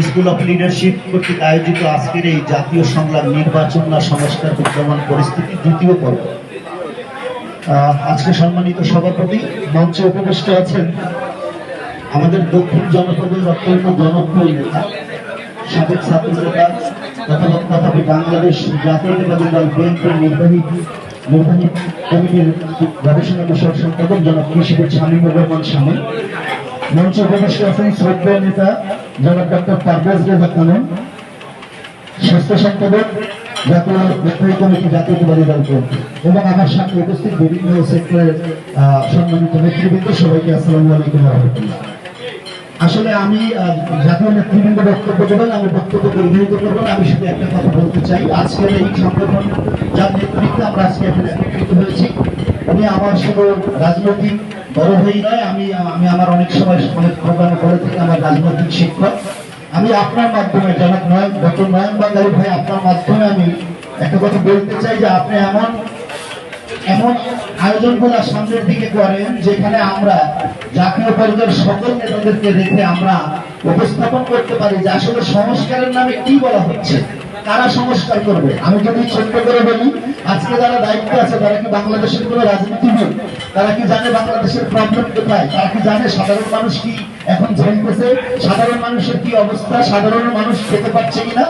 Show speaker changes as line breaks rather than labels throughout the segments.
School of leadership কর্তৃক আয়োজিত আজকের এই জাতীয় সংগ্রাম নির্বাচন না সংস্কার বিদ্যমান পরিস্থিতি দ্বিতীয় পর্ব। আজকে সম্মানিত সভাপতি মঞ্চে উপবিষ্ট আছেন আমাদের দক্ষিণ জনপদের অত্যন্ত জনপ্রিয় নেতা, সাবেক ছাত্র নেতা তথাপি বাংলাদেশ জাতীয়তাবাদী দল বিএনপির নির্বাহী কমিটির গবেষণা বিষয়ক সম্পাদক জনাব কৃষিবিদ শামীমুর রহমান শামীম। মঞ্চে উপবিষ্ট আছেন শ্রদ্ধেয় নেতা জনাব ডক্টর পারভেজ রেজা খানম, স্বাস্থ্য সম্পাদক জাতীয় নির্বাহী কমিটি জাতীয়তাবাদী দল বিএনপি, এবং আমার সাথে উপস্থিত বিভিন্ন সেক্টরের সম্মানিত নেতৃবৃন্দ, সবাইকে আসসালামু আলাইকুম ওয়া রাহমাতুল্লাহ। আসলে আমি জাতীয় নেতৃবৃন্দ বক্তব্য দেবেন, আমি বক্তব্য দীর্ঘায়িত করবো না। আমি শুধু একটা কথা বলতে চাই, আজকের এই সংগঠন যার নেতৃত্বে আমরা আজকে এখানে একত্রিত হয়েছি, উনি আমার শুধু রাজনৈতিক বড় ভাই নয়, আমি আমার অনেক সময় অনেক প্রোগ্রামে করে থাকি, আমার রাজনৈতিক শিক্ষক। আমি আপনার মাধ্যমে জনাব ডক্টর নয়ন বাঙ্গালী ভাই, আপনার মাধ্যমে আমি একটা কথা বলতে চাই যে আপনি এমন আয়োজনগুলো সামনের দিকে করেন যেখানে আমরা জাতীয় পর্যায়ের সকল নেতাদেরকে রেখে আমরা উপস্থাপন করতে পারি যে আসলে সংস্কারের নামে কি বলা হচ্ছে, কারা সংস্কার করবে। আমি যদি ছোট্ট করে বলি, আজকে যারা দায়িত্ব আছে তারা কি বাংলাদেশের কোনো রাজনীতিবিদ? তারা কি জানে বাংলাদেশের প্রবলেম কোথায়? তারা কি জানে সাধারণ মানুষ কি এখন ঝেলতেছে? সাধারণ মানুষের কি অবস্থা? সাধারণ মানুষ খেতে পাচ্ছে কিনা?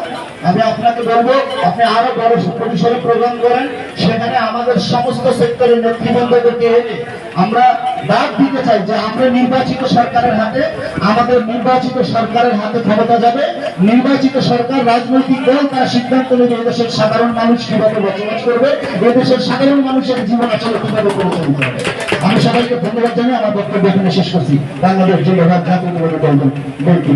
আমি আপনাকে বলবো, আপনি আরো বড় পরিসরে প্রোগ্রাম করেন, সেখানে আমাদের সমস্ত সেক্টরের নেতৃবৃন্দদেরকে এনে আমরা ডাক দিতে চাই যে আমরা নির্বাচিত সরকারের হাতে, আমাদের নির্বাচিত সরকারের হাতে ক্ষমতা যাবে। নির্বাচিত সরকার, রাজনৈতিক দল তারা সিদ্ধান্ত নেবে এদেশের সাধারণ মানুষ কিভাবে বসবাস করবে, এদেশের সাধারণ মানুষের জীবন আসলে কিভাবে পরিচালিত হবে। আমি সবাইকে ধন্যবাদ জানিয়ে আমার বক্তব্য এখানে শেষ করছি। বাংলাদেশ জিন্দাবাদ, জাতীয়তাবাদী দল বিএনপি।